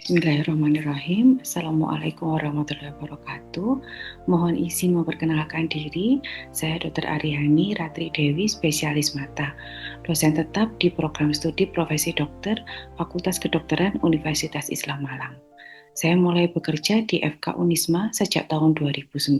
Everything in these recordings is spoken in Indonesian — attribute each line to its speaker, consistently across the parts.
Speaker 1: Bismillahirrahmanirrahim. Assalamualaikum warahmatullahi wabarakatuh. Mohon izin memperkenalkan diri. Saya Dr. Aryani Ratri Dewi, spesialis mata, dosen tetap di program studi profesi dokter Fakultas Kedokteran Universitas Islam Malang. Saya mulai bekerja di FK Unisma sejak tahun 2009.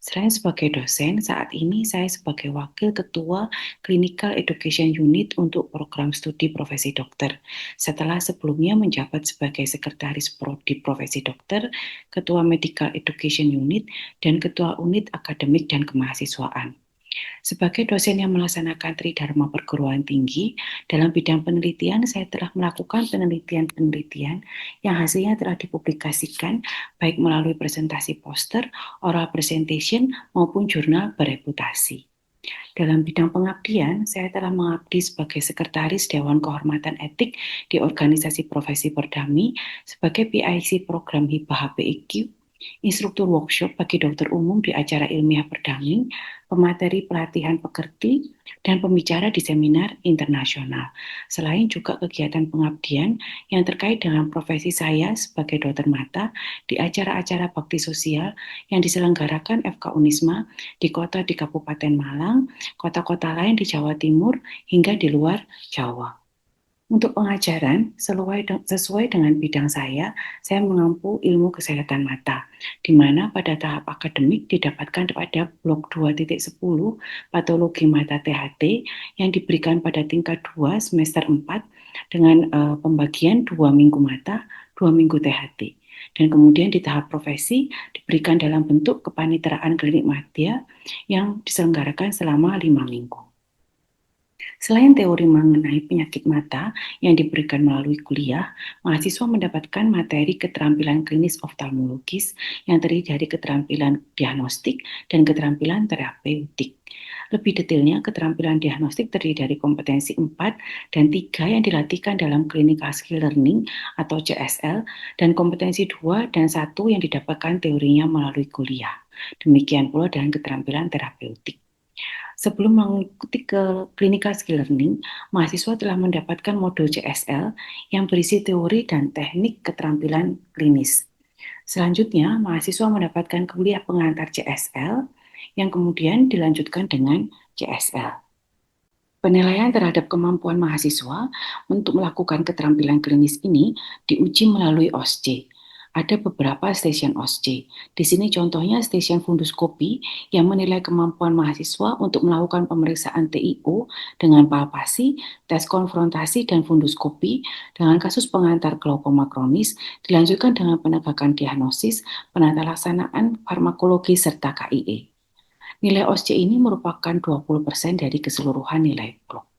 Speaker 1: Selain sebagai dosen, saat ini saya sebagai Wakil Ketua Clinical Education Unit untuk program studi profesi dokter. Setelah sebelumnya menjabat sebagai Sekretaris Prodi Profesi Dokter, Ketua Medical Education Unit, dan Ketua Unit Akademik dan Kemahasiswaan. Sebagai dosen yang melaksanakan Tridharma Perguruan Tinggi, dalam bidang penelitian saya telah melakukan penelitian-penelitian yang hasilnya telah dipublikasikan baik melalui presentasi poster, oral presentation, maupun jurnal bereputasi. Dalam bidang pengabdian, saya telah mengabdi sebagai Sekretaris Dewan Kehormatan Etik di Organisasi Profesi Perdami, sebagai PIC Program Hibah HPIQ, instruktur workshop bagi dokter umum di acara ilmiah Perdami, pemateri pelatihan pekerti, dan pembicara di seminar internasional. Selain juga kegiatan pengabdian yang terkait dengan profesi saya sebagai dokter mata di acara-acara bakti sosial yang diselenggarakan FK Unisma di Kabupaten Malang, kota-kota lain di Jawa Timur, hingga di luar Jawa. Untuk pengajaran, sesuai dengan bidang saya mengampu ilmu kesehatan mata, di mana pada tahap akademik didapatkan pada blok 2.10 patologi mata THT yang diberikan pada tingkat 2 semester 4 dengan pembagian 2 minggu mata, 2 minggu THT. Dan kemudian di tahap profesi diberikan dalam bentuk kepaniteraan klinik mata yang diselenggarakan selama 5 minggu. Selain teori mengenai penyakit mata yang diberikan melalui kuliah, mahasiswa mendapatkan materi keterampilan klinis oftalmologis yang terdiri dari keterampilan diagnostik dan keterampilan terapeutik. Lebih detailnya, keterampilan diagnostik terdiri dari kompetensi 4 dan 3 yang dilatihkan dalam Clinical Skill Learning atau CSL, dan kompetensi 2 dan 1 yang didapatkan teorinya melalui kuliah. Demikian pula dengan keterampilan terapeutik. Sebelum mengikuti ke Clinical Skill Learning, mahasiswa telah mendapatkan modul CSL yang berisi teori dan teknik keterampilan klinis. Selanjutnya, mahasiswa mendapatkan kuliah pengantar CSL yang kemudian dilanjutkan dengan CSL. Penilaian terhadap kemampuan mahasiswa untuk melakukan keterampilan klinis ini diuji melalui OSCE. Ada beberapa stasiun OSCE. Di sini contohnya stasiun funduskopi yang menilai kemampuan mahasiswa untuk melakukan pemeriksaan TIO dengan palpasi, tes konfrontasi, dan funduskopi dengan kasus pengantar glaukoma kronis, dilanjutkan dengan penegakan diagnosis, penata laksanaan farmakologi, serta KIE. Nilai OSCE ini merupakan 20% dari keseluruhan nilai blok.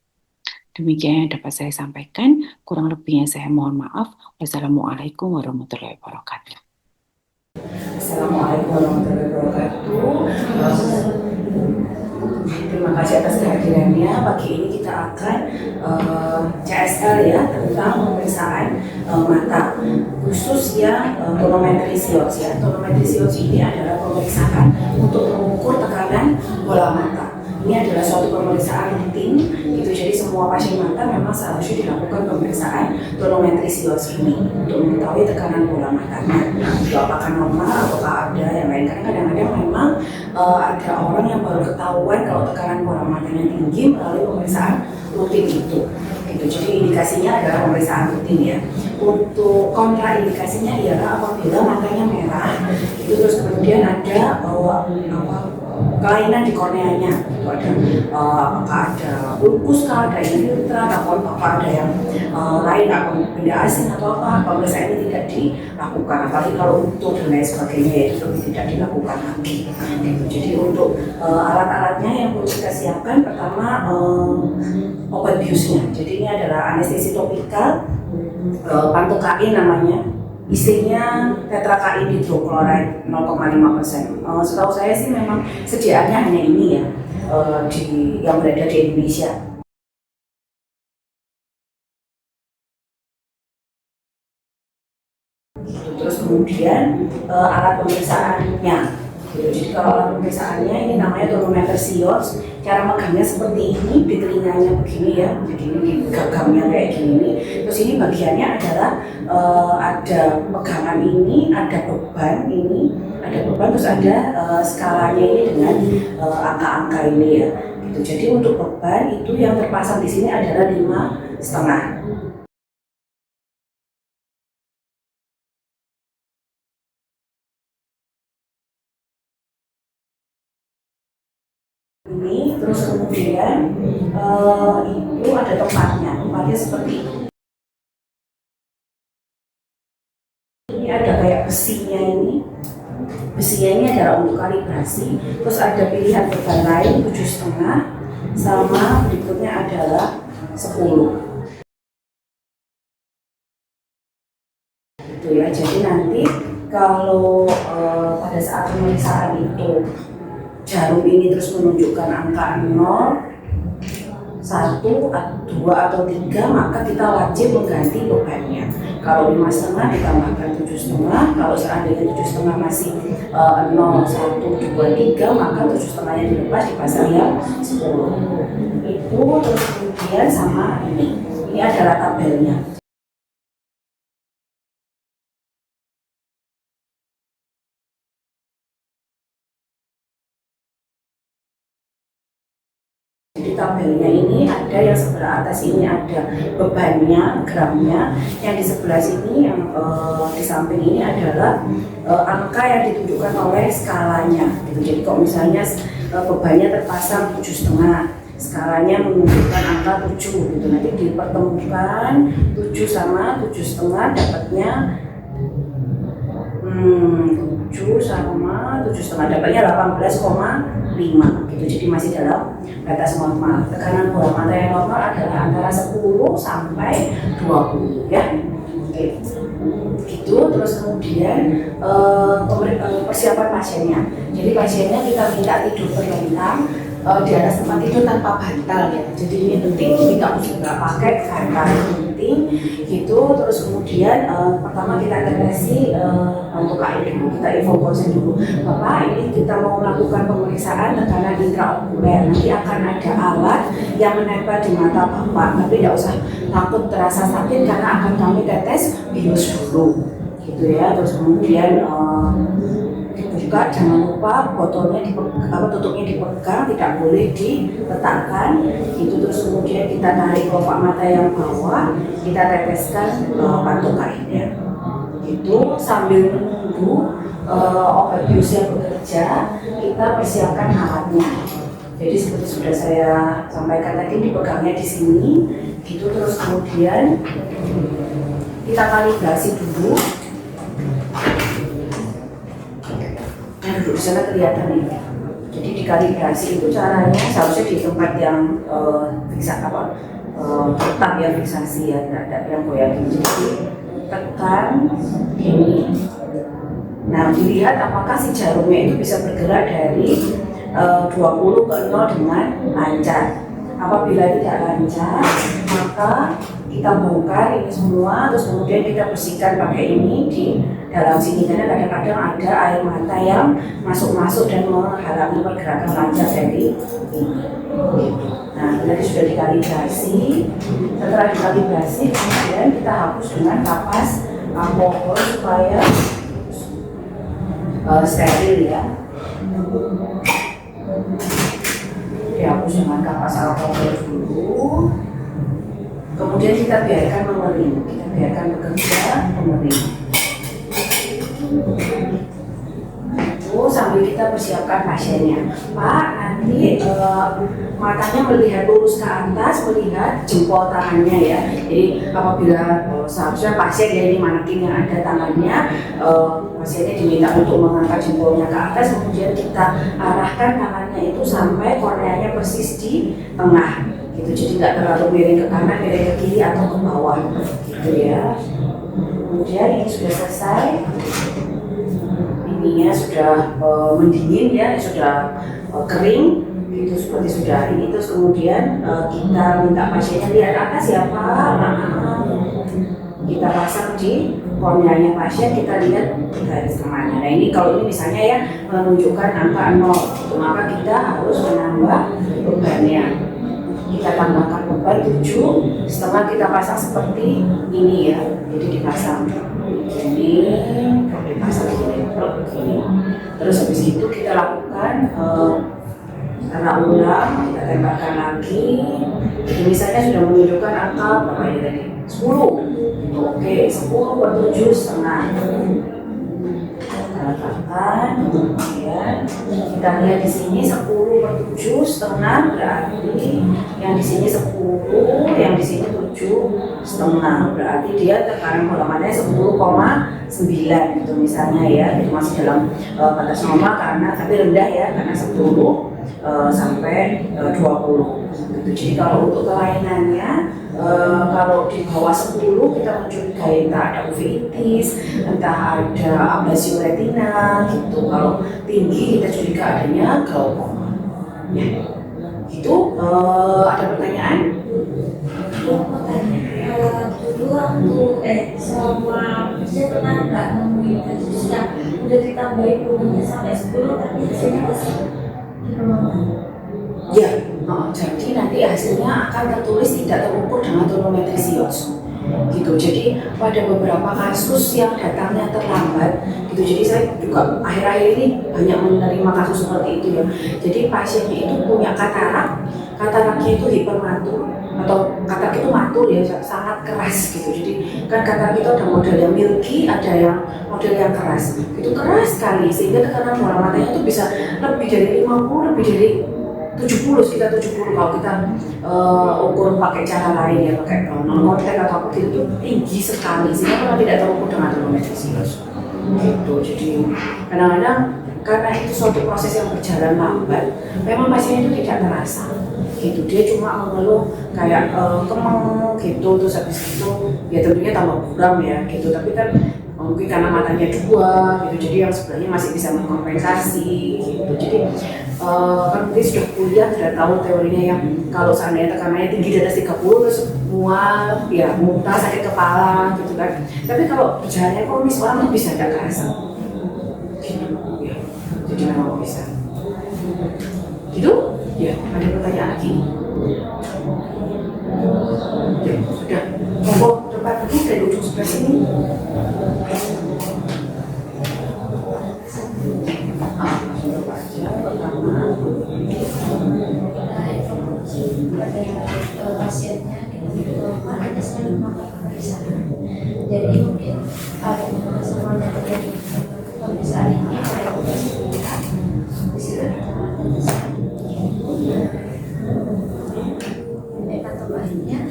Speaker 1: Demikian yang dapat saya sampaikan, kurang lebihnya saya mohon maaf. Wassalamualaikum warahmatullahi wabarakatuh.
Speaker 2: Assalamualaikum warahmatullahi wabarakatuh. Terima kasih atas kehadirannya. Pagi ini kita akan CSL ya, tentang pemeriksaan mata, khusus yang tonometri SIOS ya. Tonometri SIOS ini adalah pemeriksaan untuk mengukur tekanan bola mata. Ini adalah suatu pemeriksaan rutin gitu, jadi semua pasien mata memang seharusnya dilakukan pemeriksaan tonometri SIOS ini untuk mengetahui tekanan bola matanya, itu apakah normal ataukah ada yang lain. Karena kadang-kadang memang ada orang yang baru ketahuan kalau tekanan bola matanya tinggi melalui pemeriksaan rutin itu. Gitu. Jadi indikasinya adalah pemeriksaan rutin ya. Untuk kontraindikasinya ialah apabila matanya merah, itu terus kemudian ada kelainan di korneanya, itu ada apakah ada ulkus, ada infiltrat, atau apakah ada yang lain, atau benda asing atau apa, pemeriksaan ini tidak dilakukan, apalagi kalau utuh dan lain sebagainya itu tidak dilakukan lagi. Gitu. Jadi untuk alat-alatnya yang perlu kita siapkan, pertama obat biusnya. Jadi ini adalah anestesi topikal, pantokain namanya. Isinya tetrakain hidroklorid 0,5%. Setahu saya sih memang sediaannya hanya ini ya, yang berada di Indonesia. Terus kemudian alat pemeriksaannya, Jadi kalau alat pemeriksaannya ini namanya tonometer SIOS. Cara megangnya seperti ini, di telinganya begini ya, jadi ini gagangnya kayak gini. Terus ini bagiannya adalah ada pegangan ini, ada beban ini, ada beban, terus ada skalanya ini dengan angka-angka ini ya. Gitu. Jadi untuk beban itu yang terpasang di sini adalah 5,5. Ini terus kemudian itu ada tempatnya seperti ini, ada kayak besinya ini adalah untuk kalibrasi. Terus ada pilihan beban lain 7,5 sama berikutnya adalah 10 gitu ya. Jadi nanti kalau pada saat pemeriksaan itu jarum ini terus menunjukkan angka 0, 1, 2 atau 3, maka kita wajib mengganti bebannya. Kalau 5,5 ditambahkan 7,5, kalau seandainya 7,5 masih 0, 1, 2, 3, maka 7,5-nya dilepas dipasang yang 10. Itu terus kemudian sama ini adalah tabelnya. Di tabelnya ini ada yang sebelah atas ini ada bebannya, gramnya, yang di sebelah sini yang di samping ini adalah angka yang ditunjukkan oleh skalanya. Gitu. Jadi kalau misalnya bebannya terpasang 7,5, skalanya menunjukkan angka 7, gitu. Nanti dipertemukan 7 sama 7,5 dapatnya 7 sama 7,5 dapatnya 18,5 gitu. Jadi masih dalam batas normal. Tekanan bola mata yang normal adalah antara 10 sampai 20 ya. Oke. Gitu. Terus kemudian persiapan pasiennya. Jadi pasiennya kita minta tidur berlentang di atas tempat tidur tanpa bantal ya. Jadi ini penting, ini nggak pakai bantal, penting gitu. Terus kemudian pertama kita intervensi untuk KI dulu, kita info konsen dulu. Bapak, ini kita mau melakukan pemeriksaan tekanan intraokuler. Nanti akan ada alat yang menempel di mata Bapak, tapi tidak usah takut terasa sakit karena akan kami tetes bius dulu, gitu ya. Terus kemudian juga jangan lupa botolnya tutupnya dipegang, tidak boleh diletakkan gitu. Terus kemudian kita tarik kelopak mata yang bawah, kita teteskan pantuk kainnya gitu. Sambil menunggu obat bius yang bekerja, kita persiapkan alatnya. Jadi seperti sudah saya sampaikan tadi, dipegangnya di sini gitu. Terus kemudian kita kalibrasi dulu. Duduk di sana kelihatan ini. Jadi dikalibrasi itu caranya seharusnya di tempat yang tetap ya, fiksasi ya, tidak ada yang goyang. Jadi tekan ini. Nah, dilihat apakah si jarumnya itu bisa bergerak dari 20 ke 0 dengan lancar. Apabila tidak lancar, maka kita bongkar ini semua, terus kemudian kita bersihkan pakai ini di dalam sini, karena kadang-kadang ada air mata yang masuk-masuk dan menghalangi pergerakan lancar dari ini. Nah, tadi sudah dikalibrasi. Setelah dikalibrasi, kemudian kita hapus dengan kapas alkohol supaya steril ya. Dihapus dengan kapas alkohol dulu. Kemudian kita biarkan mengering, kita biarkan bekerja mengering. Itu sambil kita persiapkan pasiennya. Pak, nanti matanya melihat lurus ke atas, melihat jempol tangannya ya. Jadi apabila seharusnya pasien ya, ini manekin yang ada tangannya, pasiennya diminta untuk mengangkat jempolnya ke atas, kemudian kita arahkan tangannya itu sampai korneanya persis di tengah. Gitu, jadi nggak terlalu miring ke kanan, miring ke kiri atau ke bawah, gitu ya. Kemudian ini sudah selesai, ininya sudah mendingin ya, sudah kering, gitu seperti sudah ini. Terus kemudian kita minta pasiennya lihat atas ya Pak, gitu. kita pasang di korneanya pasien, kita lihat garis kemana. Nah ini kalau ini misalnya ya menunjukkan angka 0, maka kita harus menambah bebannya. Kita tambahkan beban 7, setelah kita pasang seperti ini ya, jadi dipasang ini, dipasang ini. Terus habis itu kita lakukan karena ulang, kita tembakkan lagi. Jadi misalnya sudah menunjukkan angka berapa ini tadi? 10. Oke, 10 per 7 setengah. Kita letakkan, kemudian kita lihat di sini 10 per 7 setengah, berarti yang di sini 10, yang di sini 7 setengah, berarti dia tekanan bola matanya 10,9 gitu misalnya ya. Itu masih dalam batas normal karena tapi rendah ya, karena 10 sampai 20 gitu. Jadi kalau untuk kelainannya kalau di bawah 10 kita mencurigai entah ada uveitis, entah ada ablasi retina gitu. Kalau tinggi kita curiga adanya glaukoma. Ya. Itu ada pertanyaan?
Speaker 3: Dulu waktu selama saya pernah nggak nemuin kasus yang udah ditambahin volume sampai 10 tapi hasilnya masih
Speaker 2: ya, jadi nanti hasilnya akan tertulis tidak terukur dengan tonometri SIOS gitu. Jadi pada beberapa kasus yang datangnya terlambat gitu, jadi saya juga akhir-akhir ini banyak menerima kasus seperti itu ya. Jadi pasiennya itu punya kataraknya itu hipermatur atau katarak itu matur ya, sangat keras gitu. Jadi kan katarak itu ada model yang milky, ada yang model yang keras, itu keras sekali sehingga tekanan bola matanya itu bisa lebih dari 50, lebih dari 70, sekitar 70 kalau kita ukur pakai cara lain ya, pakai non kontak atau apa gitu, itu tinggi sekali sehingga memang tidak terukur dengan tonometri SIOS gitu. Jadi kadang-kadang karena itu suatu proses yang berjalan lambat, memang pasiennya itu tidak terasa gitu, dia cuma mengeluh kayak kemeng gitu, terus habis itu ya tentunya tambah buram ya gitu, tapi kan mungkin karena matanya 2 gitu, jadi yang sebelahnya masih bisa mengkompensasi gitu. Jadi kan mungkin sudah kuliah, sudah tahu teorinya yang kalau seandainya tekanannya tinggi di atas 30 terus mual, ya muntah, sakit kepala gitu kan. Tapi kalau berjalannya kronis orang tuh bisa tidak kerasa gitu ya, jadi memang bisa gitu ya. Ada pertanyaan lagi? Ya, sudah, monggo tempat dulu dari ujung sebelah sini.
Speaker 3: pasiennya kita ada sekali melakukan pemeriksaan. Jadi mungkin semuanya terjadi pemeriksaan ini pada tugas kita di situ kita atau lainnya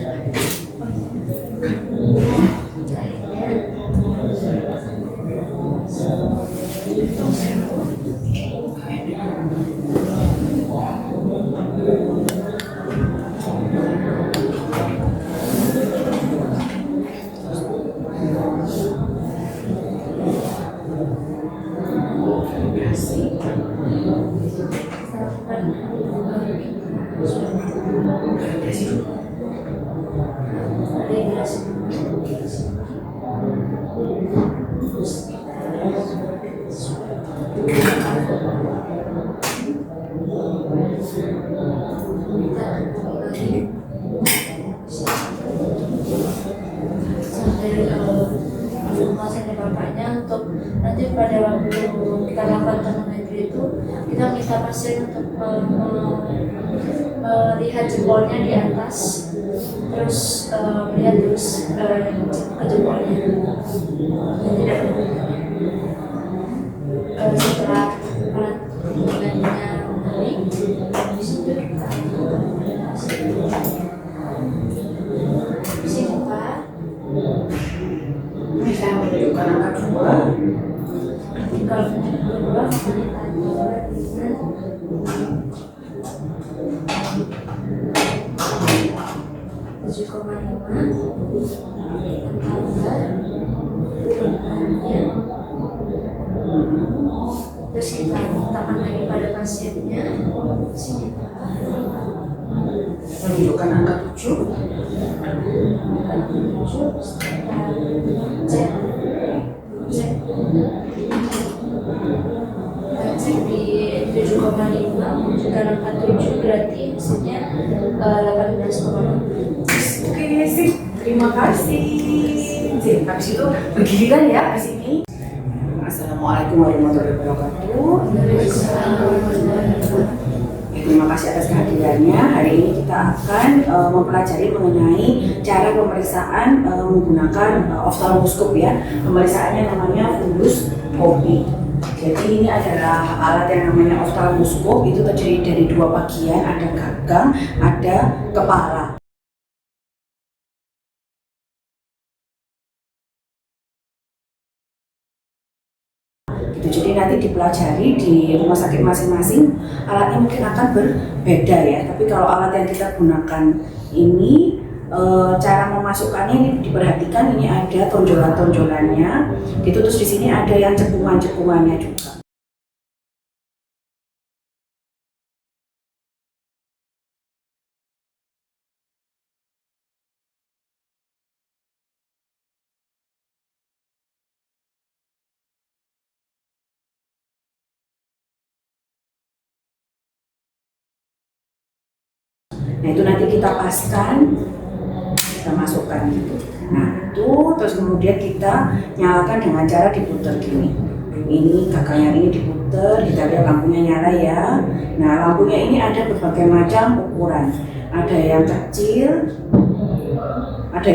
Speaker 3: nanti pada waktu kita lakukan tonometri itu kita minta pasien untuk melihat jempolnya di atas, terus melihat terus ke jempolnya dan tidak setelah alat hubungannya naik di situ kita di sini Pak.
Speaker 2: Ini saya menunjukkan angka 2.
Speaker 3: Kalau kedua tujuh koma lima terus kita letakkan lagi pada pasiennya sini
Speaker 2: Menunjukkan angka 7. Terima kasih. Sip, habis itu bergiliran ya di sini. Assalamualaikum warahmatullahi wabarakatuh. Terima kasih atas kehadirannya. Hari ini kita akan mempelajari mengenai cara pemeriksaan menggunakan oftalmoskop ya. Pemeriksaannya namanya fundus fobi. Jadi ini adalah alat yang namanya oftalmoskop, itu terdiri dari dua bagian, ada gagang, ada kepala. Jadi nanti dipelajari di rumah sakit masing-masing, alatnya mungkin akan berbeda ya. Tapi kalau alat yang kita gunakan ini, cara memasukkannya ini diperhatikan, ini ada tonjolan-tonjolannya, gitu. Terus di sini ada yang cekungan-cekungannya juga. Nah itu nanti kita paskan, kita masukkan gitu. Nah itu terus kemudian kita nyalakan dengan cara diputer gini. Ini gagangnya ini diputer, kita lihat lampunya nyala ya. Nah lampunya ini ada berbagai macam ukuran. Ada yang kecil, ada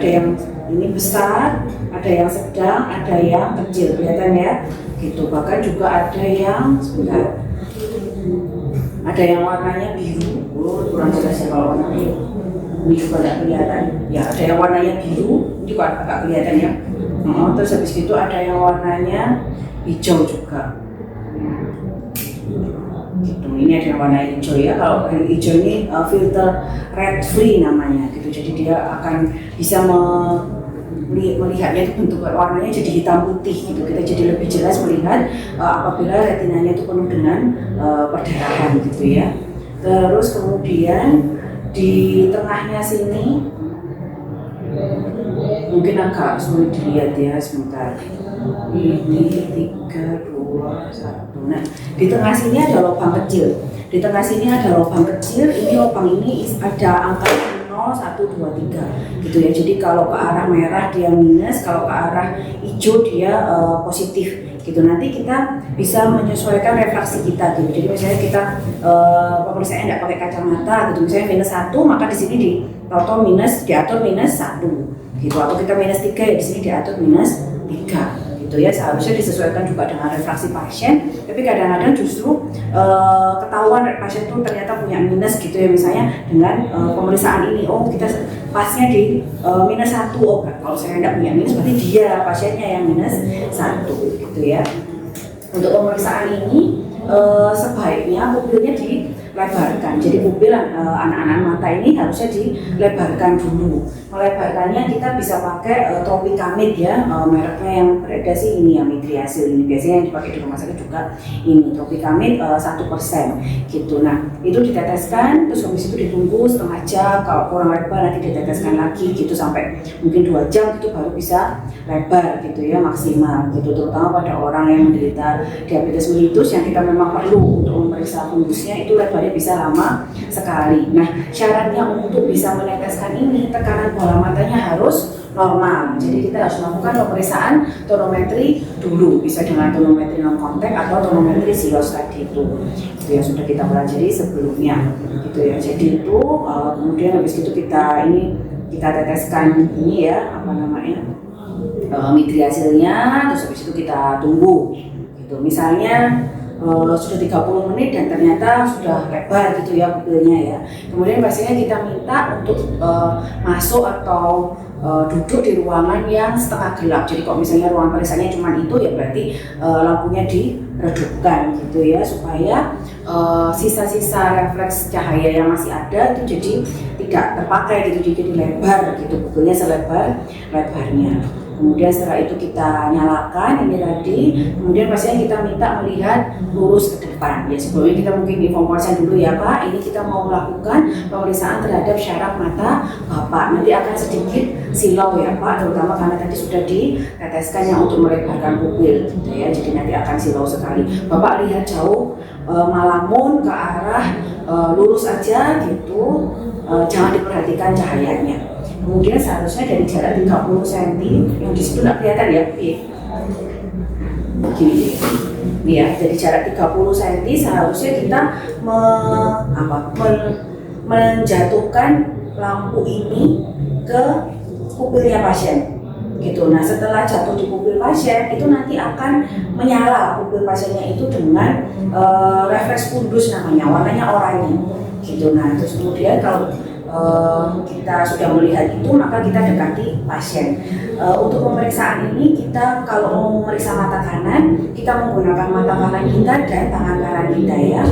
Speaker 2: yang ini besar, ada yang sedang, ada yang kecil, kelihatan ya. Gitu. Bahkan juga ada yang sebentar. Ada yang warnanya biru, kurang jelas ya kalau warna biru. Ini juga tidak kelihatan. Ya, ada yang warnanya biru, ini juga agak kelihatan ya. Terus habis itu ada yang warnanya hijau juga. Gitu. Ini ada yang warna hijau ya. Kalau hijau ini filter red free namanya. Gitu. Jadi dia akan bisa melihatnya itu bentuk warnanya jadi hitam putih gitu. Kita jadi lebih jelas melihat apabila retinanya itu penuh dengan perdarahan gitu ya. Terus kemudian di tengahnya sini mungkin agak sulit dilihat ya, sebentar. Ini 3, 2, 1. Nah di tengah sini ada lubang kecil. Di tengah sini ada lubang kecil. Ini lubang ini ada angka 0, 1, 2, 3 gitu ya. Jadi kalau ke arah merah dia minus, kalau ke arah hijau dia positif gitu. Nanti kita bisa menyesuaikan refraksi kita gitu. Jadi misalnya kita pemeriksaan tidak pakai kacamata gitu. Misalnya minus 1, maka di sini diatur minus 1 gitu. Atau kita minus 3 ya di sini diatur minus 3 gitu ya. Seharusnya disesuaikan juga dengan refraksi pasien. Tapi kadang-kadang justru ketahuan pasien itu ternyata punya minus gitu ya, misalnya dengan pemeriksaan ini, oh kita pasnya di minus 1, oh kalau saya tidak punya minus berarti dia pasiennya yang minus 1 gitu ya. Untuk pemeriksaan ini sebaiknya pupilnya dilebarkan. Jadi pupil anak-anak mata ini harusnya dilebarkan dulu. Melebarkannya kita bisa pakai Tropicamid ya, mereknya yang beredar sih ini ya, Midriasil ini biasanya yang dipakai di rumah sakit juga ini Tropicamid 1% gitu. Nah itu diteteskan, terus habis itu ditunggu setengah jam, kalau kurang lebar nanti diteteskan lagi gitu sampai mungkin 2 jam itu baru bisa lebar gitu ya, maksimal gitu. Terutama pada orang yang menderita diabetes mellitus yang kita memang perlu untuk memeriksa fundusnya, itu lebarnya bisa lama sekali. Nah syaratnya untuk bisa meneteskan ini tekanan bola matanya harus normal. Jadi kita harus melakukan pemeriksaan tonometri dulu, bisa dengan tonometri non kontak atau tonometri silos tadi itu yang sudah kita pelajari sebelumnya gitu ya. Jadi itu kemudian habis itu kita teteskan ini ya, apa namanya, Midriasilnya, terus habis itu kita tunggu gitu. Misalnya sudah 30 menit dan ternyata sudah lebar gitu ya pupilnya ya. Kemudian biasanya kita minta untuk masuk atau duduk di ruangan yang setengah gelap. Jadi kalau misalnya ruang periksanya cuma itu ya berarti lampunya diredupkan gitu ya, supaya sisa-sisa refleks cahaya yang masih ada itu jadi tidak terpakai gitu, jadi lebar gitu, pupilnya selebar-lebarnya. Kemudian setelah itu kita nyalakan ini tadi, kemudian pastinya kita minta melihat lurus ke depan. Ya sebelumnya kita mungkin informasi dulu ya Pak, ini kita mau melakukan pemeriksaan terhadap syaraf mata Bapak. Nanti akan sedikit silau ya Pak, terutama karena tadi sudah diteteskan yang untuk melebarkan pupil gitu ya, jadi nanti akan silau sekali. Bapak lihat jauh, malamun ke arah lurus aja gitu, jangan diperhatikan cahayanya. Kemudian seharusnya dari jarak 30 cm, yang di situ nggak kelihatan ya, begini ya, dari jarak 30 cm seharusnya kita menjatuhkan lampu ini ke pupilnya pasien gitu. Nah, setelah jatuh di pupil pasien itu nanti akan menyala pupil pasiennya itu dengan refleks fundus namanya, warnanya oranye gitu. Nah, terus kemudian kalau kita sudah melihat itu, maka kita dekati pasien. Untuk pemeriksaan ini kita kalau mau memeriksa mata kanan, kita menggunakan mata kanan kita dan tangan kanan kita ya.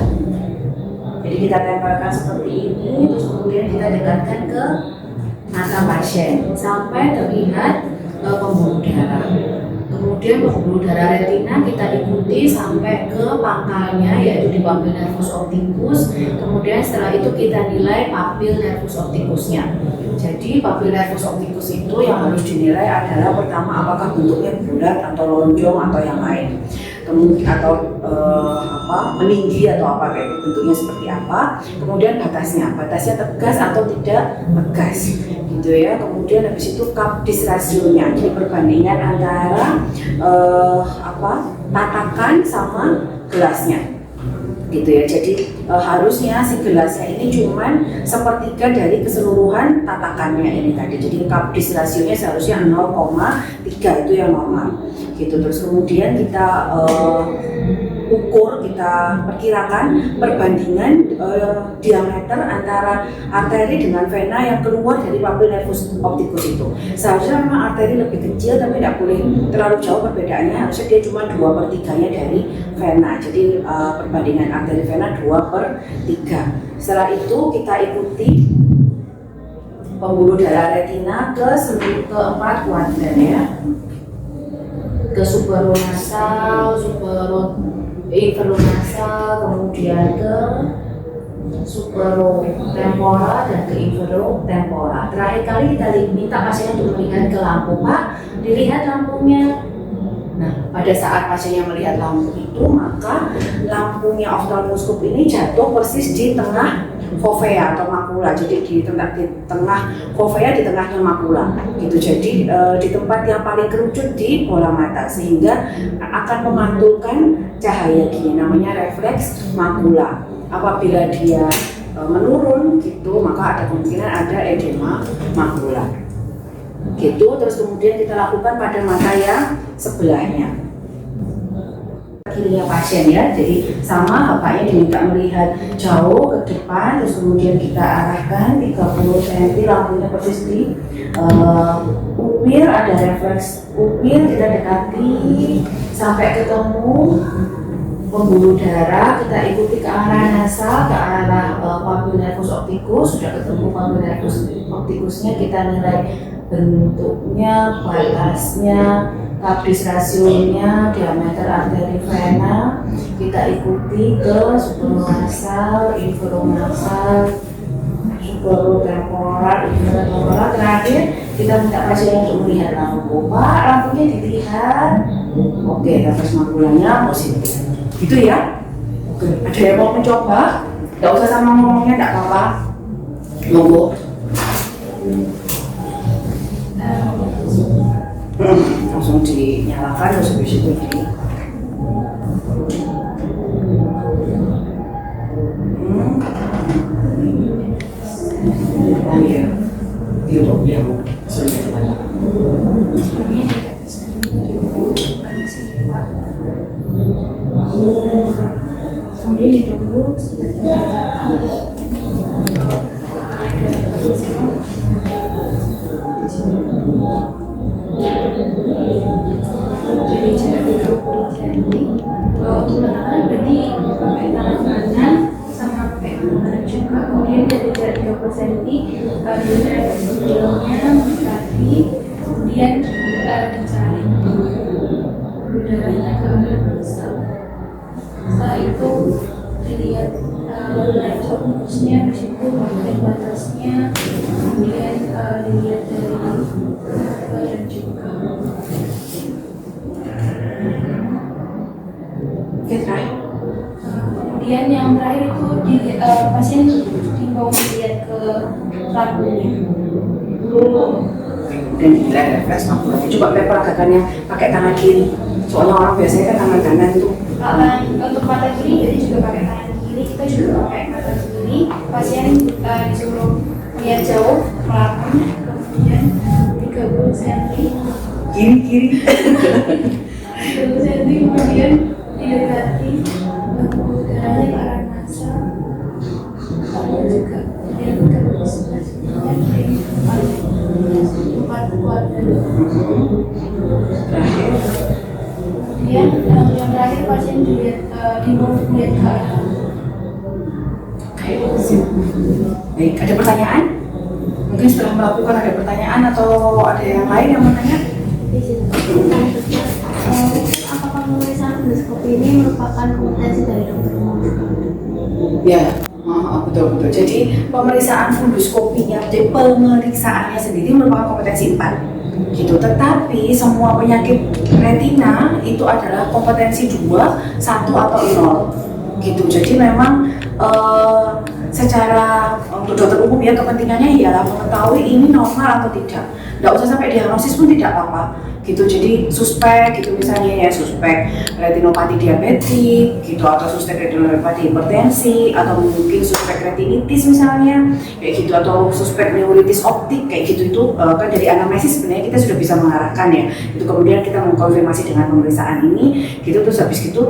Speaker 2: Jadi kita tempelkan seperti ini, terus kemudian kita dekatkan ke mata pasien sampai terlihat pembuluh darah. Kemudian pembuluh darah retina kita ikuti sampai ke pangkalnya, yaitu di papil nervus opticus. Kemudian setelah itu kita nilai papil nervus opticusnya. Jadi papil nervus opticus itu yang harus dinilai adalah pertama apakah bentuknya bulat atau lonjong atau yang lain, kemudian atau meninggi atau apa, kayak bentuknya seperti apa. Kemudian batasnya tegas atau tidak tegas gitu ya. Kemudian habis itu Kapdis rasionya, jadi perbandingan antara tatakan sama gelasnya gitu ya. Jadi harusnya si gelasnya ini cuman sepertiga dari keseluruhan tatakannya ini tadi. Jadi Kapdis rasionya seharusnya 0,3, itu yang normal gitu. Terus kemudian kita ukur, kita perkirakan perbandingan diameter antara arteri dengan vena yang keluar dari papil nervus opticus itu. Seharusnya memang arteri lebih kecil, tapi tidak boleh terlalu jauh perbedaannya, harusnya dia cuma 2/3-nya dari vena. Jadi perbandingan arteri vena 2/3. Setelah itu kita ikuti pembuluh darah retina ke 4 kuadran ya, ke suberonasal, infernasal, kemudian ke superotempora dan ke inferotempora. Terakhir kali kita minta pasien untuk melihat ke lampu, Pak, dilihat lampunya. Nah, pada saat pasiennya melihat lampu itu, maka lampunya oftalmoskop ini jatuh persis di tengah fovea atau makula. Jadi di tengah fovea, di tengahnya makula gitu. Jadi di tempat yang paling kerucut di bola mata, sehingga akan memantulkan cahaya gini, namanya refleks makula. Apabila dia menurun gitu, maka ada kemungkinan ada edema makula gitu. Terus kemudian kita lakukan pada mata yang sebelahnya, kirinya pasien ya. Jadi sama, bapaknya diminta melihat jauh ke depan, terus kemudian kita arahkan 30 cm, lampunya persis di pupil, ada refleks pupil, kita dekati sampai ketemu pembuluh darah, kita ikuti ke arah nasal, ke arah papil nervus opticus. Sudah ketemu papil nervus opticusnya, kita nilai bentuknya, batasnya, Kapdis rasionya, diameter arteri vena. Kita ikuti ke suberonasal, inferonasal, superotemporal, infratemporal. Terakhir kita minta pasien untuk melihat lampu. Pak, lampunya dilihat. Oke, refleks makulanya positif. Gitu ya. Oke, ada yang mau mencoba? Gak usah sama ngomongnya, gak apa-apa. Monggo. Langsung dinyalakan, terus habis itu oh iya, itu yang sudah banyak. Kemudian ditunggu jadi cara 30 cm. Untuk menekan berarti pakai tangan kanan sama pakai tangan kanan juga. Kemudian dari jarak 30 cm dilihat sebelumnya mendekati, kemudian dicari udaranya ke arah nasal. Setelah itu dilihat fokusnya di situ, kemudian batasnya, kemudian dilihat dari badan juga. Kemudian yang terakhir itu pasien dibawa melihat ke lampunya. Kemudian kita refresh lagi. Coba peragakannya pakai tangan kiri. Soalnya orang biasanya kan tangan kanan tuh.
Speaker 3: Untuk mata kiri jadi juga pakai tangan kiri, kita juga pakai mata kiri. Pasien disuruh lihat jauh, melapun, kemudian 30 cm.
Speaker 2: Kiri.
Speaker 3: 30 cm, kemudian didekati udaranya ke arah nasa. Lalu juga dilakukan isolasi kemudian empat kuadran.
Speaker 2: Terakhir.
Speaker 3: Kemudian yang terakhir pasien dilihat dilihat ke arah.
Speaker 2: Baik, ada pertanyaan? Mungkin setelah melakukan ada pertanyaan atau ada yang lain yang mau tanya?
Speaker 3: Apakah pemeriksaan endoskopi ini merupakan kompetensi dari dokter umum?
Speaker 2: Ya, betul. Jadi pemeriksaan funduskopinya, jadi pemeriksaannya sendiri merupakan kompetensi 4 gitu. Tetapi semua penyakit retina itu adalah kompetensi 2, 1 atau 0 gitu. Jadi memang secara untuk dokter umum ya kepentingannya ialah mengetahui ini normal atau tidak. Nggak usah sampai diagnosis pun tidak apa-apa gitu. Jadi suspek gitu misalnya ya, suspek retinopati diabetik gitu, atau suspek retinopati hipertensi, atau mungkin suspek retinitis misalnya kayak gitu, atau suspek neuritis optik kayak gitu. Itu kan dari anamnesis sebenarnya kita sudah bisa mengarahkan ya itu. Kemudian kita mengkonfirmasi dengan pemeriksaan ini gitu. Terus habis itu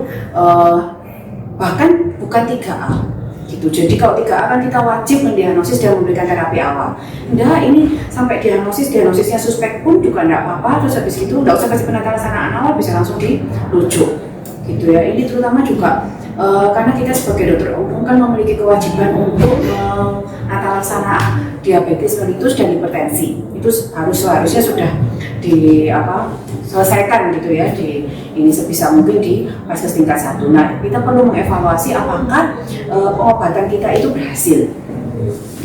Speaker 2: bahkan bukan 3A gitu. Jadi kalau 3A kan kita wajib mendiagnosis dan memberikan terapi awal. Nah ini sampai diagnosisnya suspek pun juga enggak apa-apa. Terus habis itu enggak usah kasih penanganan sanaan awal, bisa langsung dirujuk gitu ya. Ini terutama juga karena kita sebagai dokter umum kan memiliki kewajiban untuk menata laksana diabetes mellitus dan hipertensi. Itu harusnya sudah selesaikan gitu ya di ini sebisa mungkin di vaskes tingkat 1. Nah, kita perlu mengevaluasi apakah pengobatan kita itu berhasil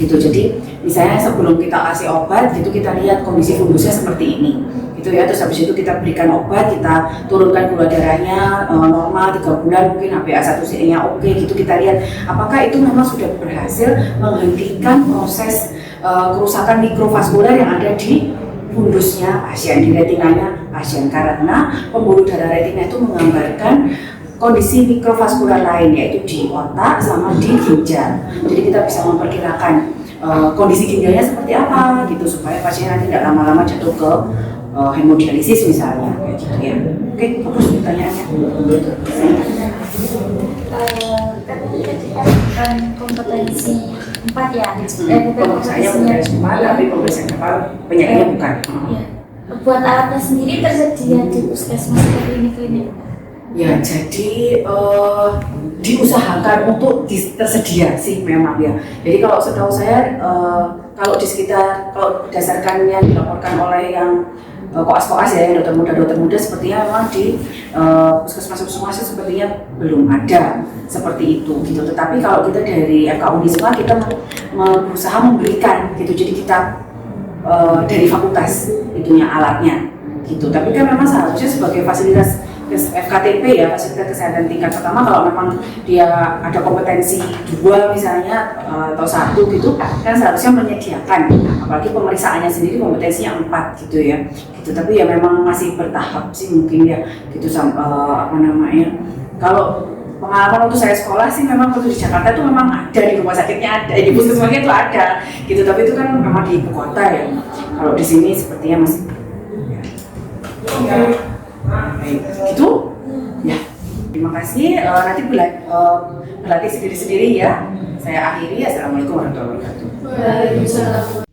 Speaker 2: gitu. Jadi misalnya sebelum kita kasih obat gitu, kita lihat kondisi fundusnya seperti ini gitu ya. Terus habis itu kita berikan obat, kita turunkan gula darahnya normal 3 bulan, mungkin HbA1c nya oke gitu. Kita lihat apakah itu memang sudah berhasil menghentikan proses kerusakan mikrovaskular yang ada di fundusnya pasien, di retinanya pasien. Karena pembuluh darah retina itu menggambarkan kondisi mikrovaskular lain, yaitu di otak sama di ginjal. Jadi kita bisa memperkirakan kondisi ginjalnya seperti apa gitu, supaya pasien nanti tidak lama-lama jatuh ke hemodialisis misalnya kayak gitu ya. Oke, fokus pertanyaannya.
Speaker 3: Kan kompetensi 4 ya.
Speaker 2: Pemeriksaannya kompetensi 4, tapi pemeriksaan kepala penyakitnya bukan.
Speaker 3: Ya. Buat alatnya sendiri tersedia di puskesmas atau klinik-klinik?
Speaker 2: Ya, jadi diusahakan untuk tersedia sih memang ya. Jadi kalau setahu saya, kalau di sekitar, kalau berdasarkan yang dilaporkan oleh yang koas-koas ya, yang dokter muda sepertinya memang di puskesmas sepertinya belum ada seperti itu gitu. Tetapi kalau kita dari FK Unisma, kita berusaha memberikan gitu. Jadi kita dari fakultas itunya alatnya gitu. Tapi kan memang seharusnya sebagai fasilitas FKTP ya, fasilitas kesehatan tingkat pertama, kalau memang dia ada kompetensi 2 misalnya atau 1 gitu, kan seharusnya menyediakan. Apalagi pemeriksaannya sendiri kompetensinya 4 gitu ya gitu. Tapi ya memang masih bertahap sih mungkin ya gitu. Kalau pengalaman waktu saya sekolah sih memang waktu di Jakarta itu memang ada, di rumah sakitnya ada, di puskesmasnya itu ada gitu. Tapi itu kan memang di ibu kota ya. Kalau di sini sepertinya masih ya. Baik, gitu ya. Terima kasih. Nanti berlatih sendiri-sendiri ya. Saya akhiri. Assalamualaikum warahmatullahi wabarakatuh.
Speaker 3: Waalaikumsalam.